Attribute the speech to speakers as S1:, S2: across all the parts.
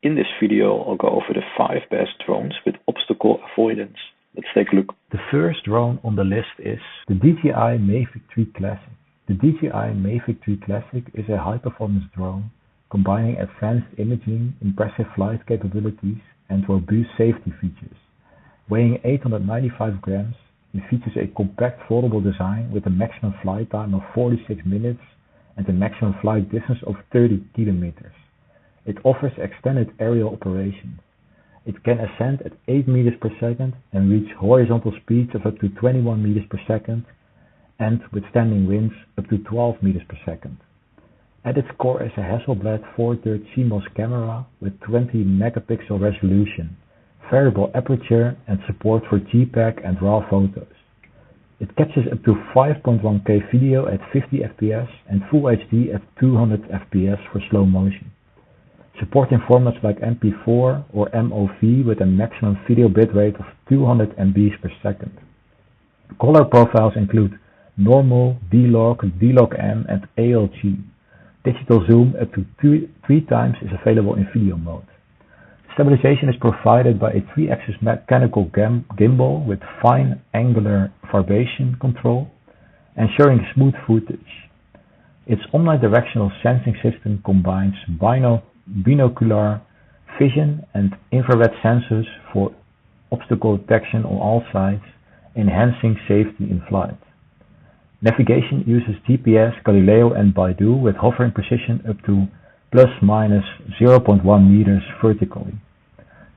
S1: In this video, I'll go over the 5 best drones with obstacle avoidance. Let's take a look.
S2: The first drone on the list is the DJI Mavic 3 Classic. The DJI Mavic 3 Classic is a high-performance drone combining advanced imaging, impressive flight capabilities, and robust safety features. Weighing 895 grams, it features a compact foldable design with a maximum flight time of 46 minutes and a maximum flight distance of 30 kilometers. It offers extended aerial operation. It can ascend at 8 meters per second and reach horizontal speeds of up to 21 meters per second and withstanding winds up to 12 meters per second. At its core is a Hasselblad 4/3 CMOS camera with 20 megapixel resolution, variable aperture and support for JPEG and RAW photos. It captures up to 5.1K video at 50 fps and Full HD at 200 fps for slow motion. Supporting formats like MP4 or MOV with a maximum video bitrate of 200 MB per second. Color profiles include normal, D-Log, D-Log-M and ALG. Digital zoom up to 3 times is available in video mode. Stabilization is provided by a 3-axis mechanical gimbal with fine angular vibration control, ensuring smooth footage. Its omnidirectional sensing system combines binocular vision and infrared sensors for obstacle detection on all sides, enhancing safety in flight. Navigation uses GPS, Galileo and Baidu with hovering precision up to ±0.1 meters vertically.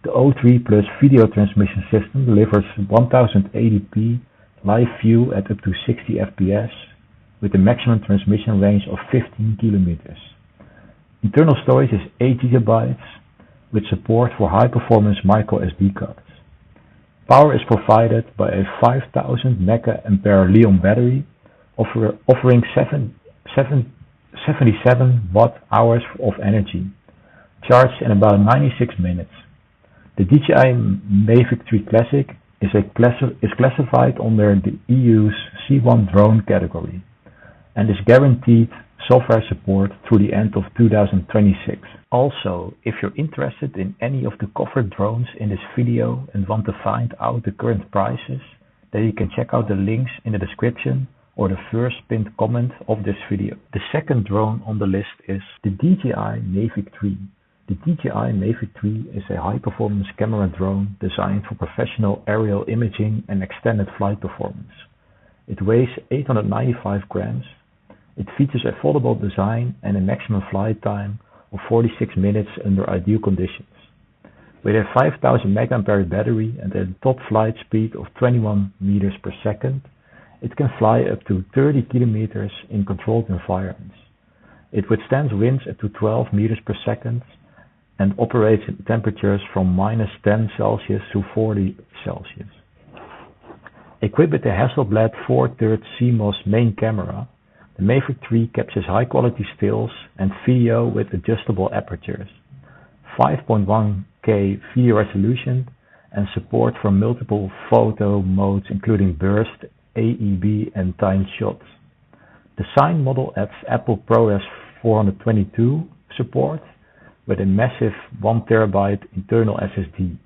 S2: The O3 Plus video transmission system delivers 1080p live view at up to 60 fps with a maximum transmission range of 15 kilometers. Internal storage is 8 GB with support for high-performance micro SD cards. Power is provided by a 5000 mAh Li-ion battery offering 77 watt-hours of energy, charged in about 96 minutes. The DJI Mavic 3 Classic is classified under the EU's C1 drone category and is guaranteed software support through the end of 2026. Also, if you're interested in any of the covered drones in this video and want to find out the current prices, then you can check out the links in the description or the first pinned comment of this video. The second drone on the list is the DJI Mavic 3. The DJI Mavic 3 is a high-performance camera drone designed for professional aerial imaging and extended flight performance. It weighs 895 grams. It features a foldable design and a maximum flight time of 46 minutes under ideal conditions. With a 5000 mAh battery and a top flight speed of 21 meters per second, it can fly up to 30 kilometers in controlled environments. It withstands winds up to 12 meters per second and operates at temperatures from -10 Celsius to 40 Celsius. Equipped with a Hasselblad 4/3 CMOS main camera, the Mavic 3 captures high-quality stills and video with adjustable apertures, 5.1K video resolution, and support for multiple photo modes including burst, AEB, and timed shots. The signed model adds Apple ProRes 422 support with a massive 1 terabyte internal SSD.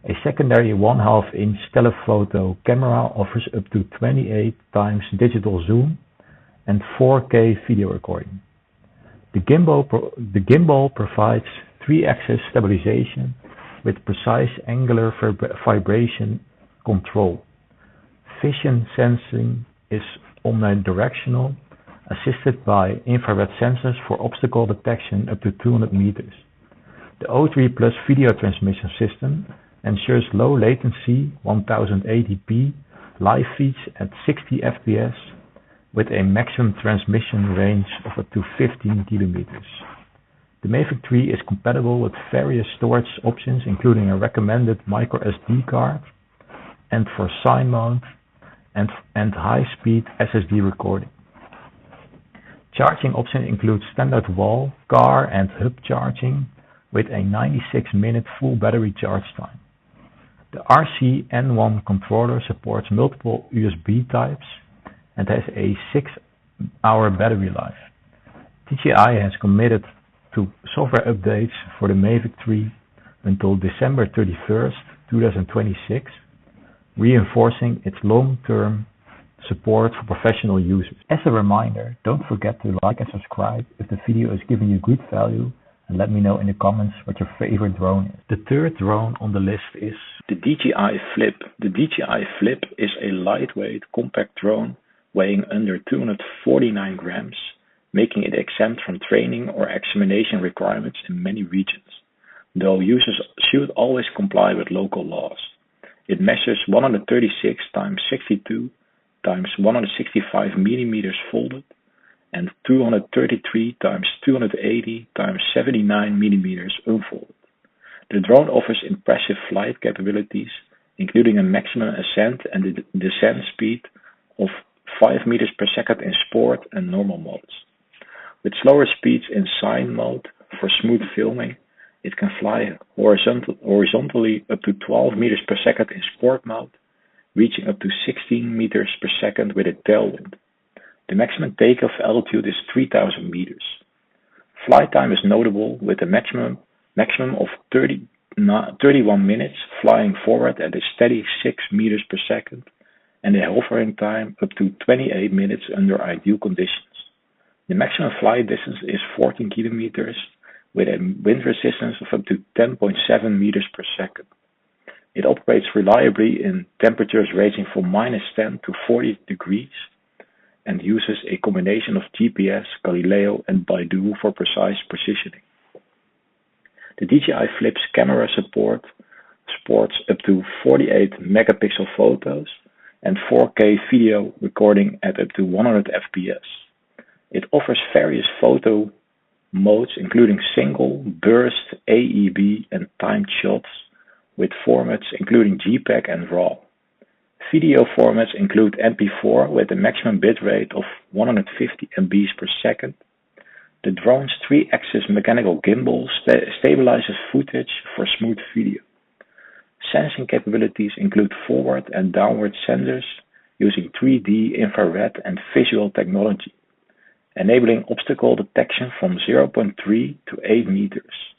S2: A secondary 1/2-inch telephoto camera offers up to 28 times digital zoom and 4K video recording. The gimbal provides 3-axis stabilization with precise angular vibration control. Vision sensing is omnidirectional, assisted by infrared sensors for obstacle detection up to 200 meters. The O3 Plus video transmission system ensures low latency 1080p live feeds at 60 fps with a maximum transmission range of up to 15 kilometers. The Mavic 3 is compatible with various storage options including a recommended micro SD card and for sign mount and high-speed SSD recording. Charging options include standard wall, car and hub charging with a 96-minute full battery charge time. The RC-N1 controller supports multiple USB types and has a 6-hour battery life. DJI has committed to software updates for the Mavic 3 until December 31st, 2026, reinforcing its long-term support for professional users. As a reminder, don't forget to like and subscribe if the video is giving you good value, and let me know in the comments what your favorite drone is. The third drone on the list is
S1: the DJI Flip. The DJI Flip is a lightweight, compact drone weighing under 249 grams, making it exempt from training or examination requirements in many regions, though users should always comply with local laws. It measures 136 x 62 x 165 millimeters folded and 233 x 280 x 79 millimeters unfolded. The drone offers impressive flight capabilities, including a maximum ascent and descent speed of 5 meters per second in sport and normal modes. With slower speeds in sign mode for smooth filming, it can fly horizontally up to 12 meters per second in sport mode, reaching up to 16 meters per second with a tailwind. The maximum takeoff altitude is 3,000 meters. Flight time is notable with a maximum of 31 minutes flying forward at a steady 6 meters per second and a hovering time up to 28 minutes under ideal conditions. The maximum flight distance is 14 kilometers with a wind resistance of up to 10.7 meters per second. It operates reliably in temperatures ranging from -10 to 40 degrees and uses a combination of GPS, Galileo, and Baidu for precise positioning. The DJI Flip's camera supports up to 48 megapixel photos and 4K video recording at up to 100 FPS. It offers various photo modes including single, burst, AEB, and timed shots, with formats including JPEG and RAW. Video formats include MP4 with a maximum bitrate of 150 MB per second. The drone's 3-axis mechanical gimbal stabilizes footage for smooth video. Sensing capabilities include forward and downward sensors using 3D, infrared, and visual technology, enabling obstacle detection from 0.3 to 8 meters.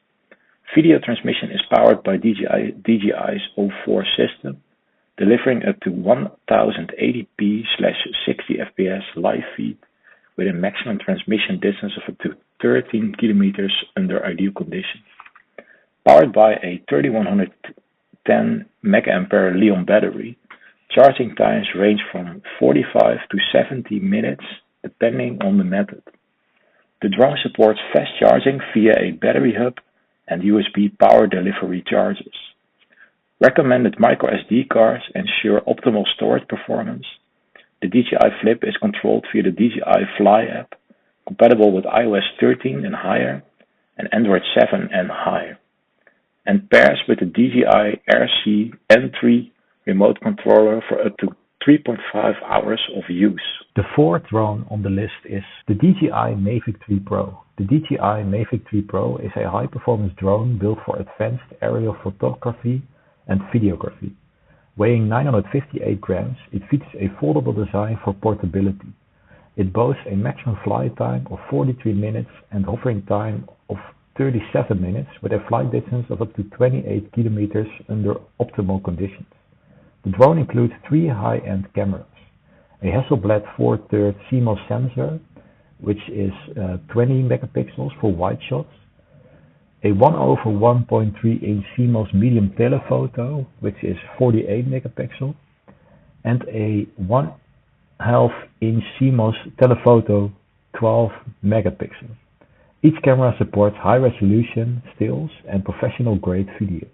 S1: Video transmission is powered by DJI's O4 system, delivering up to 1080p/60 fps live feed with a maximum transmission distance of up to 13 kilometers under ideal conditions. Powered by a 3110 mAh Li-ion battery, charging times range from 45 to 70 minutes depending on the method. The drone supports fast charging via a battery hub and USB power delivery chargers. Recommended microSD cards ensure optimal storage performance. The DJI Flip is controlled via the DJI Fly app, compatible with iOS 13 and higher and Android 7 and higher, and pairs with the DJI RC N3 remote controller for up to 3.5 hours of use.
S2: The fourth drone on the list is the DJI Mavic 3 Pro. The DJI Mavic 3 Pro is a high-performance drone built for advanced aerial photography and videography. Weighing 958 grams, it features a foldable design for portability. It boasts a maximum flight time of 43 minutes and hovering time of 37 minutes with a flight distance of up to 28 kilometers under optimal conditions. The drone includes 3 high-end cameras, a Hasselblad 4/3 CMOS sensor, which is 20 megapixels for wide shots, a 1/1.3 inch CMOS medium telephoto, which is 48 megapixel, and a 1/2 inch CMOS telephoto 12 megapixel. Each camera supports high-resolution stills and professional-grade video.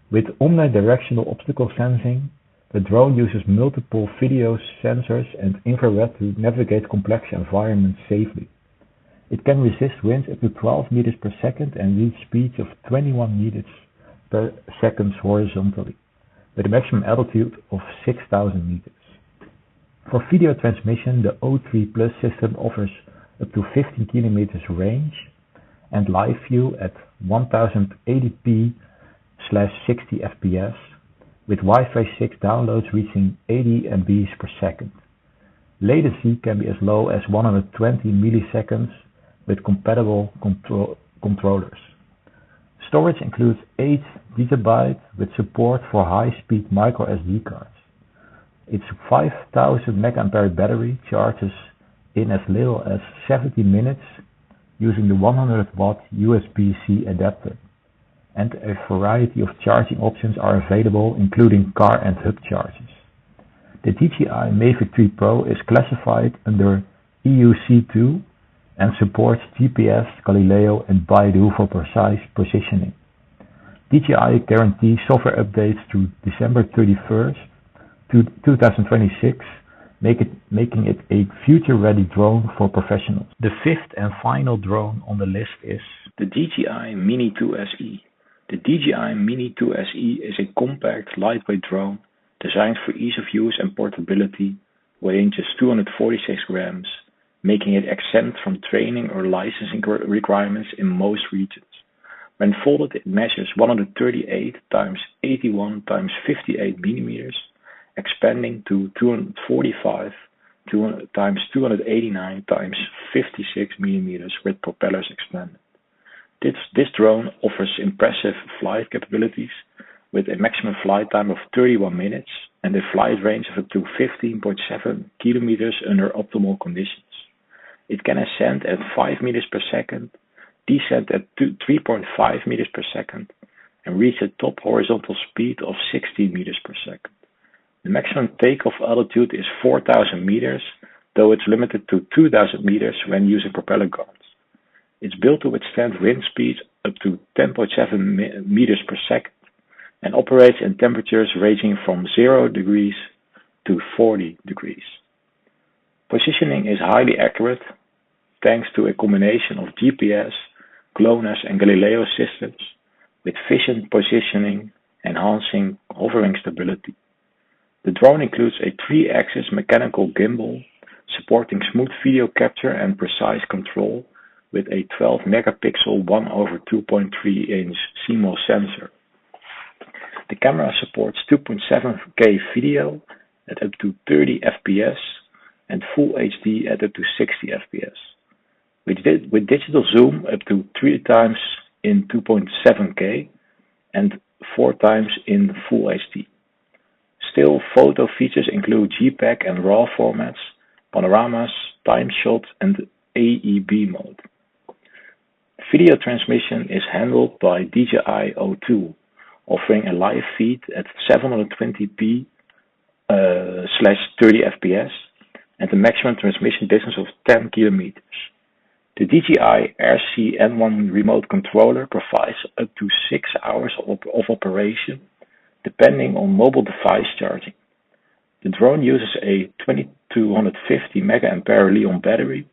S2: With omnidirectional obstacle sensing, the drone uses multiple video sensors and infrared to navigate complex environments safely. It can resist winds up to 12 meters per second and reach speeds of 21 meters per second horizontally, with a maximum altitude of 6,000 meters. For video transmission, the O3 Plus system offers up to 15 kilometers range and live view at 1080p/60 fps, with Wi-Fi 6 downloads reaching 80 MB per second. Latency can be as low as 120 milliseconds with compatible controllers. Storage includes 8 GB with support for high-speed micro SD cards. Its 5000 mAh battery charges in as little as 70 minutes using the 100-watt USB-C adapter, and a variety of charging options are available, including car and hub charges. The DJI Mavic 3 Pro is classified under EUC2 and supports GPS, Galileo, and Baidu for precise positioning. DJI guarantees software updates through December 31st, 2026, making it a future-ready drone for professionals. The fifth and final drone on the list is
S1: the DJI Mini 2 SE. The DJI Mini 2 SE is a compact, lightweight drone designed for ease of use and portability, weighing just 246 grams, making it exempt from training or licensing requirements in most regions. When folded, it measures 138 x 81 x 58 millimeters, expanding to 245 x 289 x 56 millimeters with propellers expanded. This drone offers impressive flight capabilities with a maximum flight time of 31 minutes and a flight range of up to 15.7 kilometers under optimal conditions. It can ascend at 5 meters per second, descend at 3.5 meters per second, and reach a top horizontal speed of 16 meters per second. The maximum takeoff altitude is 4,000 meters, though it's limited to 2,000 meters when using propeller guards. It's built to withstand wind speeds up to 10.7 meters per second and operates in temperatures ranging from 0 degrees to 40 degrees. Positioning is highly accurate thanks to a combination of GPS, GLONASS, and Galileo systems with vision positioning, enhancing hovering stability. The drone includes a 3-axis mechanical gimbal supporting smooth video capture and precise control with a 12 megapixel 1/2.3-inch CMOS sensor. The camera supports 2.7K video at up to 30 FPS and Full HD at up to 60 FPS. With digital zoom up to 3 times in 2.7K and 4 times in Full HD. Still photo features include JPEG and RAW formats, panoramas, time shot, and AEB mode. Video transmission is handled by DJI O2, offering a live feed at 720p /30 FPS and a maximum transmission distance of 10 kilometers. The DJI RC-N1 remote controller provides up to 6 hours of operation, depending on mobile device charging. The drone uses a 2250 mAh Li-ion battery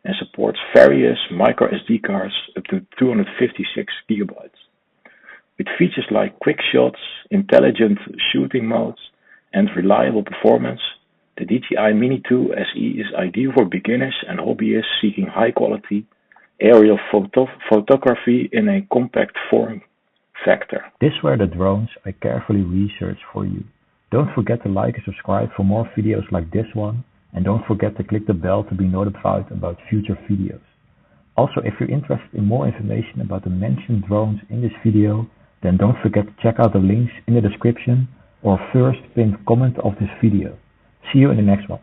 S1: and supports various micro SD cards up to 256 gigabytes. With features like quick shots, intelligent shooting modes, and reliable performance, the DJI Mini 2 SE is ideal for beginners and hobbyists seeking high-quality aerial photography in a compact form factor.
S2: These were the drones I carefully researched for you. Don't forget to like and subscribe for more videos like this one, and don't forget to click the bell to be notified about future videos. Also, if you're interested in more information about the mentioned drones in this video, then don't forget to check out the links in the description or first pinned comment of this video. See you in the next one.